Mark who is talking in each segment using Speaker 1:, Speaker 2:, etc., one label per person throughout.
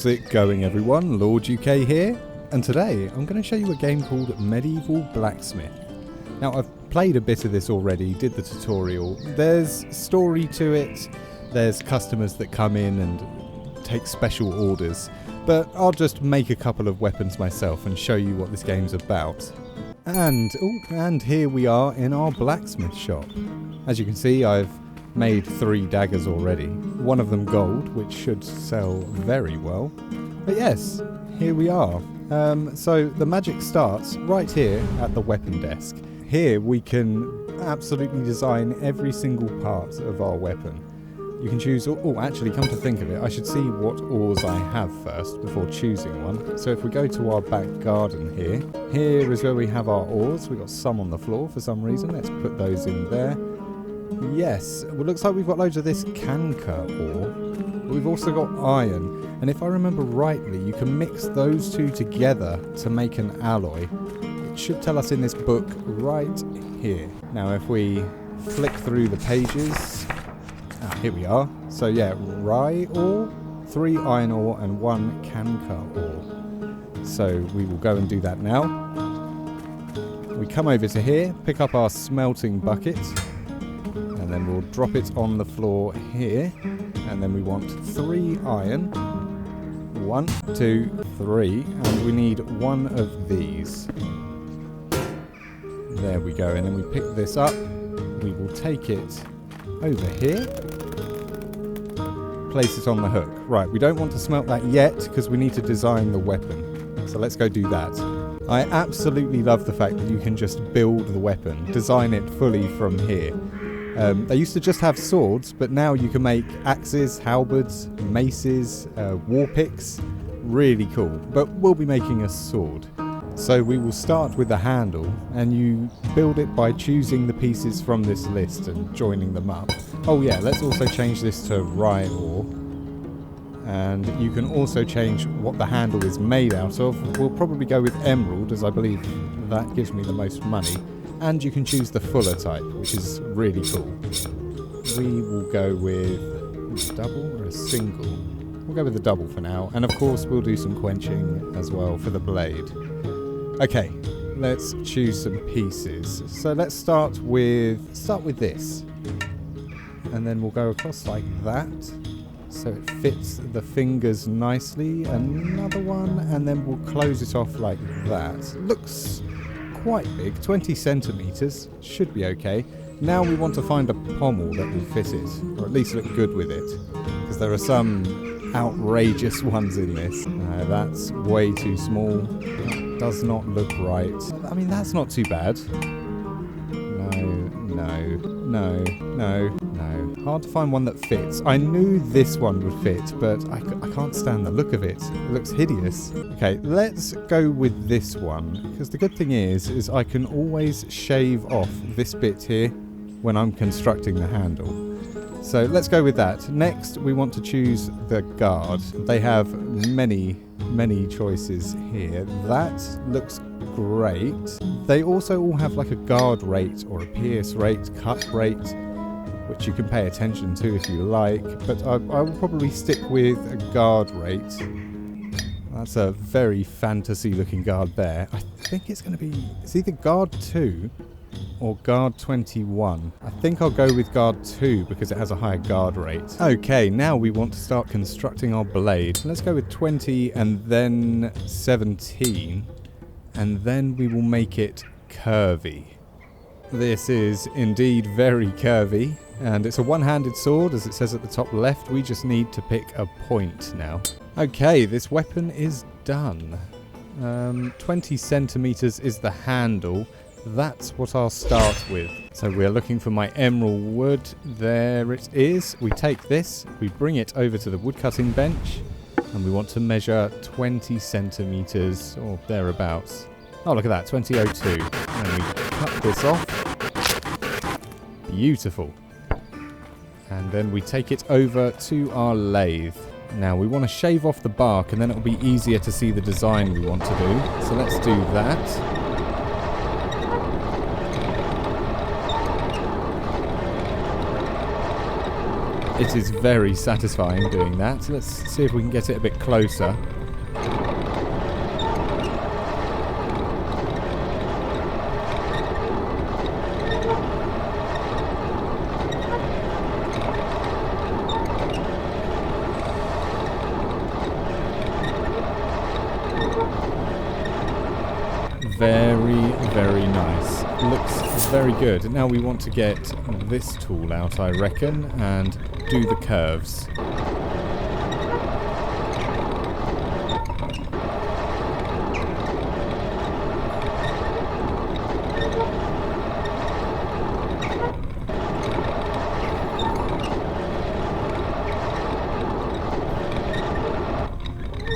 Speaker 1: How's it going, everyone? LordUK here, and today I'm going to show you a game called Medieval Blacksmith. Now, I've played a bit of this already, did the tutorial. There's story to it, there's customers that come in and take special orders, but I'll just make a couple of weapons myself and show you what this game's about. And here we are in our blacksmith shop. As you can see, I've made 3 daggers already. One of them gold, which should sell very well. But yes, here we are. So the magic starts right here at the weapon desk. Here we can absolutely design every single part of our weapon. You can choose, actually come to think of it, I should see what ores I have first before choosing one. So if we go to our back garden here is where we have our ores. We've got some on the floor for some reason. Let's put those in there. Yes, well, looks like we've got loads of this canker ore, but we've also got iron, and if I remember rightly, you can mix those two together to make an alloy. It should tell us in this book right here. Now if we flick through the pages, here we are. So yeah, rye ore, 3 iron ore and 1 canker ore. So we will go and do that now. We come over to here, pick up our smelting bucket, and then we'll drop it on the floor here, and then we want 3 iron, 1, 2, 3, and we need 1 of these. There we go, and then we pick this up, we will take it over here, place it on the hook. Right, we don't want to smelt that yet because we need to design the weapon, so let's go do that. I absolutely love the fact that you can just build the weapon, design it fully from here. They used to just have swords, but now you can make axes, halberds, maces, war picks. Really cool. But we'll be making a sword. So we will start with the handle, and you build it by choosing the pieces from this list and joining them up. Oh yeah, let's also change this to rye ore. And you can also change what the handle is made out of. We'll probably go with emerald, as I believe that gives me the most money. And you can choose the fuller type, which is really cool. We will go with a double or a single. We'll go with the double for now. And of course, we'll do some quenching as well for the blade. Okay, let's choose some pieces. So let's start with this. And then we'll go across like that. So it fits the fingers nicely. Another one, and then we'll close it off like that. Looks quite big, 20 centimeters, should be okay. Now we want to find a pommel that will fit it, or at least look good with it, because there are some outrageous ones in this. That's way too small, does not look right. I mean, that's not too bad. No. Hard to find one that fits. I knew this one would fit, but I can't stand the look of it. It looks hideous. Okay, let's go with this one, because the good thing is I can always shave off this bit here when I'm constructing the handle. So let's go with that. Next, we want to choose the guard. They have many choices here. That looks great. They also all have like a guard rate or a pierce rate, cut rate, which you can pay attention to if you like, but I will probably stick with a guard rate. That's a very fantasy looking guard there. I think it's going to be, it's either guard 2 or guard 21. I think I'll go with guard 2 because it has a higher guard rate. Okay, now we want to start constructing our blade. Let's go with 20 and then 17, and then we will make it curvy. This is indeed very curvy, and it's a one-handed sword, as it says at the top left. We just need to pick a point now. Okay, this weapon is done. 20 centimeters is the handle. That's what I'll start with. So we're looking for my emerald wood. There it is. We take this, we bring it over to the woodcutting bench, and we want to measure 20 centimeters or thereabouts. Oh, look at that, 2002. And we cut this off. Beautiful. And then we take it over to our lathe. Now we want to shave off the bark, and then it'll be easier to see the design we want to do. So let's do that. It is very satisfying doing that. Let's see if we can get it a bit closer. Very, very nice. Looks very good. Now we want to get this tool out, I reckon, and do the curves.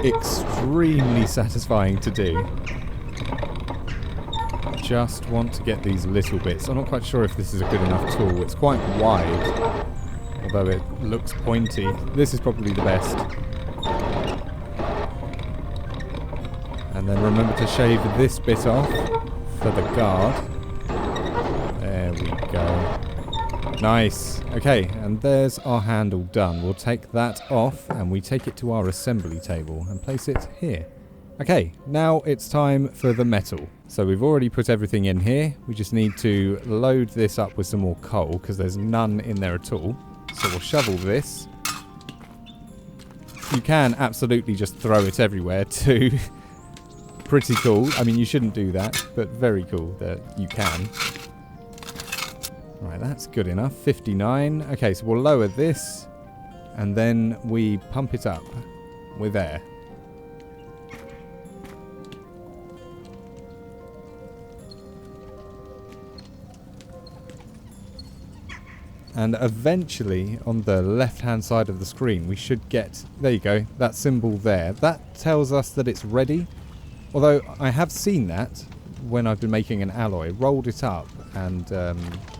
Speaker 1: Extremely satisfying to do. Just want to get these little bits. I'm not quite sure if this is a good enough tool. It's quite wide, although it looks pointy. This is probably the best. And then remember to shave this bit off for the guard. There we go. Nice. Okay, and there's our handle done. We'll take that off and we take it to our assembly table and place it here. Okay, now it's time for the metal. So we've already put everything in here. We just need to load this up with some more coal because there's none in there at all. So we'll shovel this. You can absolutely just throw it everywhere too. Pretty cool. I mean, you shouldn't do that, but very cool that you can. Right, that's good enough. 59. Okay, so we'll lower this and then we pump it up with air. And eventually, on the left-hand side of the screen, we should get, there you go, that symbol there. That tells us that it's ready. Although, I have seen that when I've been making an alloy. Rolled it up, and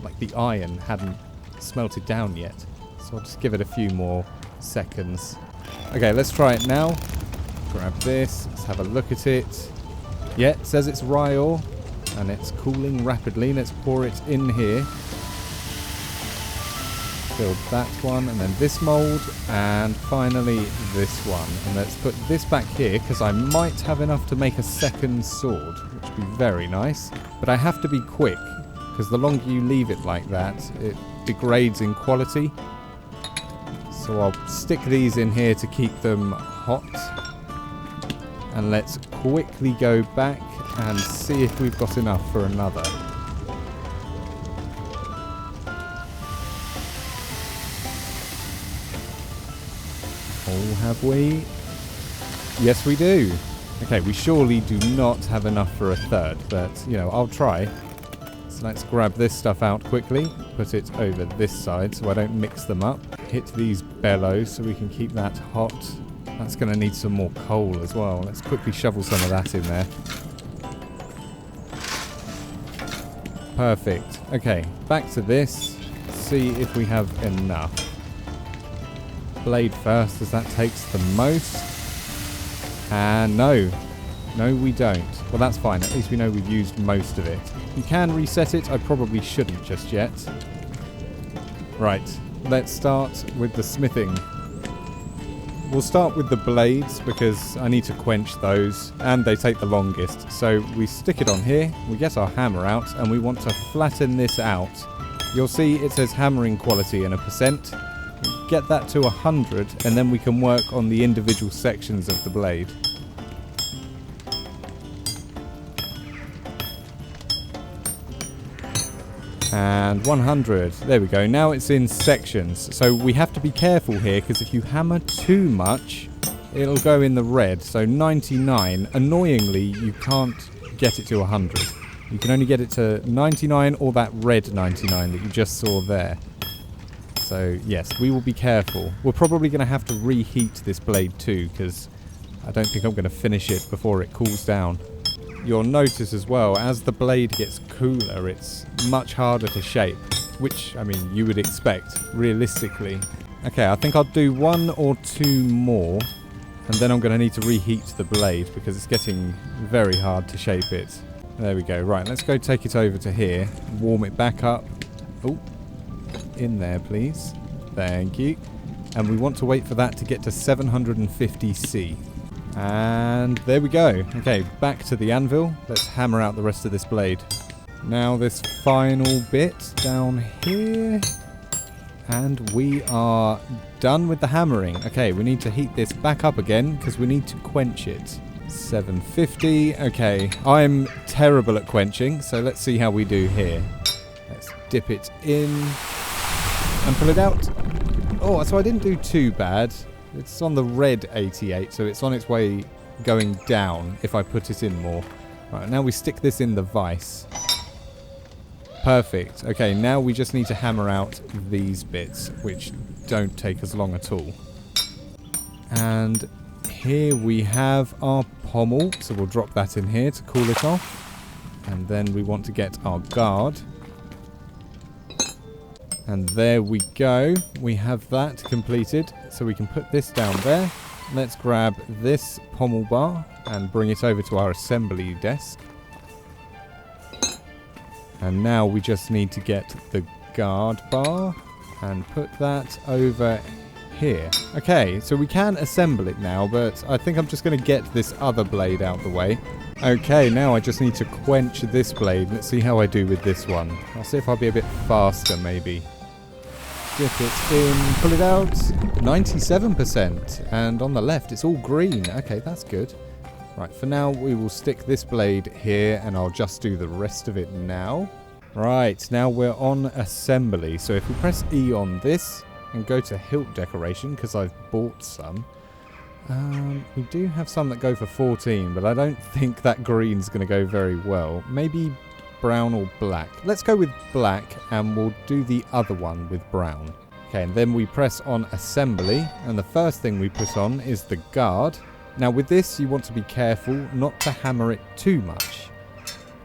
Speaker 1: like the iron hadn't smelted down yet. So I'll just give it a few more seconds. Okay, let's try it now. Grab this, let's have a look at it. Yeah, it says it's rye ore, and it's cooling rapidly. Let's pour it in here. Build that one, and then this mould, and finally this one. And let's put this back here, because I might have enough to make a second sword, which would be very nice. But I have to be quick, because the longer you leave it like that, it degrades in quality. So I'll stick these in here to keep them hot. And let's quickly go back and see if we've got enough for another. Oh, have we? Yes, we do. Okay, we surely do not have enough for a third, but, you know, I'll try. So let's grab this stuff out quickly, put it over this side so I don't mix them up. Hit these bellows so we can keep that hot. That's going to need some more coal as well. Let's quickly shovel some of that in there. Perfect. Okay, back to this. See if we have enough. Blade first, as that takes the most. And no, we don't. Well, that's fine. At least we know we've used most of it. You can reset it. I probably shouldn't just yet. Right, let's start with the smithing. We'll start with the blades because I need to quench those and they take the longest. So we stick it on here, we get our hammer out and we want to flatten this out. You'll see it says hammering quality and a percent. Get that to 100 and then we can work on the individual sections of the blade. And 100. There we go. Now it's in sections. So we have to be careful here because if you hammer too much, it'll go in the red. So 99. Annoyingly, you can't get it to 100. You can only get it to 99 or that red 99 that you just saw there. So yes, we will be careful. We're probably going to have to reheat this blade too because I don't think I'm going to finish it before it cools down. You'll notice as well, as the blade gets cooler, it's much harder to shape, which, I mean, you would expect, realistically. Okay, I think I'll do 1 or 2 more, and then I'm going to need to reheat the blade, because it's getting very hard to shape it. There we go. Right, let's go take it over to here, warm it back up. Oh, in there, please. Thank you. And we want to wait for that to get to 750C. And there we go. Okay, back to the anvil. Let's hammer out the rest of this blade. Now this final bit down here. And we are done with the hammering. Okay, we need to heat this back up again because we need to quench it. 750. Okay, I'm terrible at quenching, so let's see how we do here. Let's dip it in and pull it out. Oh, so I didn't do too bad. It's on the red 88, so it's on its way going down if I put it in more. Right, now we stick this in the vise. Perfect. Okay, now we just need to hammer out these bits, which don't take as long at all. And here we have our pommel, so we'll drop that in here to cool it off. And then we want to get our guard. And there we go. We have that completed, so we can put this down there. Let's grab this pommel bar and bring it over to our assembly desk. And now we just need to get the guard bar and put that over here. Okay, so we can assemble it now, but I think I'm just going to get this other blade out the way. Okay, now I just need to quench this blade. Let's see how I do with this one. I'll see if I'll be a bit faster, maybe. Dip it in, pull it out. 97%. And on the left, it's all green. Okay, that's good. Right, for now, we will stick this blade here, and I'll just do the rest of it now. Right, now we're on assembly. So if we press E on this and go to hilt decoration, because I've bought some, we do have some that go for 14, but I don't think that green's going to go very well. Maybe brown or black. Let's go with black, and we'll do the other one with brown. Okay, and then we press on assembly, and the first thing we put on is the guard. Now with this, you want to be careful not to hammer it too much.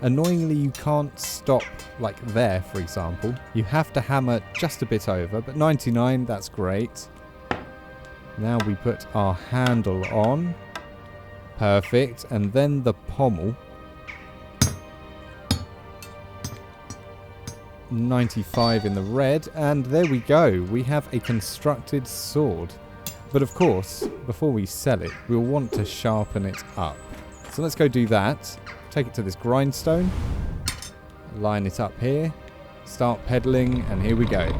Speaker 1: Annoyingly, you can't stop like there, for example. You have to hammer just a bit over, but 99, that's great. Now we put our handle on. Perfect. And then the pommel. 95 in the red, and there we go. We have a constructed sword. But of course, before we sell it, we'll want to sharpen it up. So let's go do that. Take it to this grindstone. Line it up here. Start pedaling, and here we go.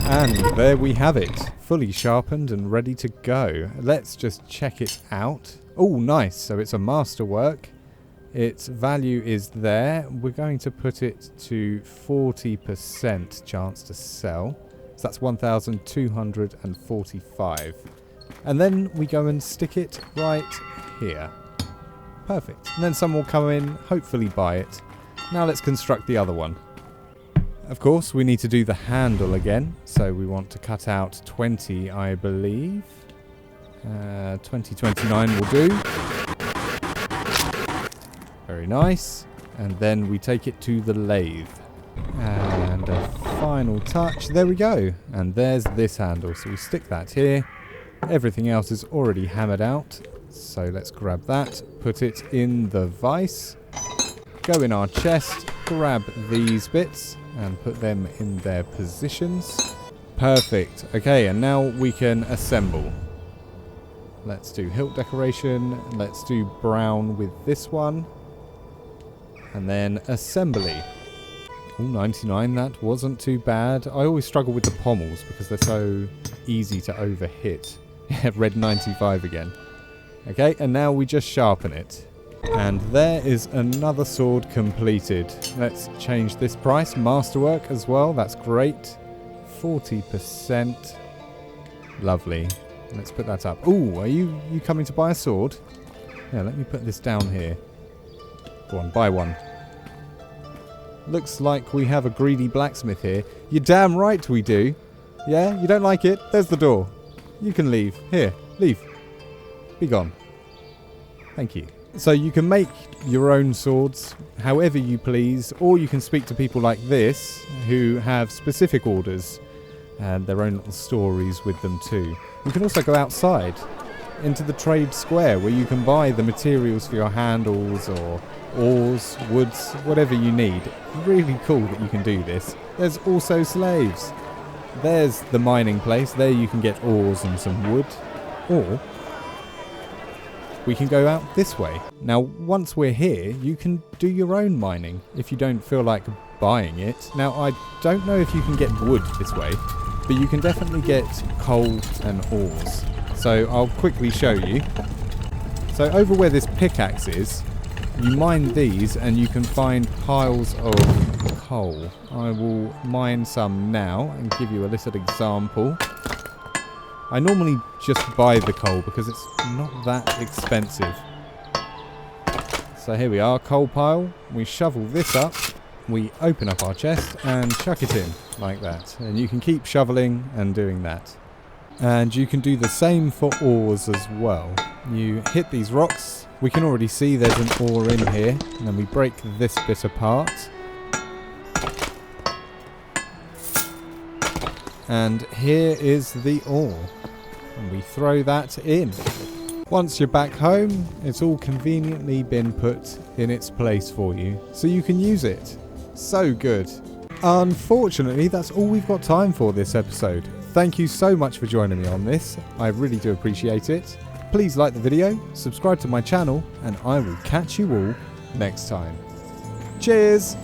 Speaker 1: And there we have it. Fully sharpened and ready to go. Let's just check it out. Oh, nice. So it's a masterwork. Its value is there. We're going to put it to 40% chance to sell. So that's 1,245. And then we go and stick it right here. Perfect. And then someone will come in, hopefully buy it. Now let's construct the other one. Of course, we need to do the handle again. So we want to cut out 20, I believe. 2029 will do. Very nice. And then we take it to the lathe. And a final touch. There we go. And there's this handle. So we stick that here. Everything else is already hammered out. So let's grab that. Put it in the vise. Go in our chest. Grab these bits. And put them in their positions. Perfect. Okay, and now we can assemble. Let's do hilt decoration. Let's do brown with this one. And then assembly. Oh, 99, that wasn't too bad. I always struggle with the pommels because they're so easy to overhit. Red 95 again. Okay, and now we just sharpen it. And there is another sword completed. Let's change this price. Masterwork as well, that's great. 40%. Lovely. Let's put that up. Oh, are you coming to buy a sword? Yeah, let me put this down here. Go on, buy one. Looks like we have a greedy blacksmith here. You're damn right we do. Yeah, you don't like it? There's the door. You can leave. Here, leave. Be gone. Thank you. So you can make your own swords however you please, or you can speak to people like this who have specific orders and their own little stories with them too. You can also go outside into the trade square where you can buy the materials for your handles or oars, woods, whatever you need. Really cool that you can do this. There's also slaves. There's the mining place. There you can get ores and some wood. Or we can go out this way. Now, once we're here, you can do your own mining if you don't feel like buying it. Now, I don't know if you can get wood this way, but you can definitely get coal and ores. So I'll quickly show you. So over where this pickaxe is, you mine these and you can find piles of coal. I will mine some now and give you a little example. I normally just buy the coal because it's not that expensive. So here we are, coal pile. We shovel this up, we open up our chest and chuck it in like that. And you can keep shoveling and doing that. And you can do the same for ores as well. You hit these rocks. We can already see there's an ore in here. And then we break this bit apart. And here is the ore. And we throw that in. Once you're back home, it's all conveniently been put in its place for you, so you can use it. So good. Unfortunately, that's all we've got time for this episode. Thank you so much for joining me on this. I really do appreciate it. Please like the video, subscribe to my channel, and I will catch you all next time. Cheers!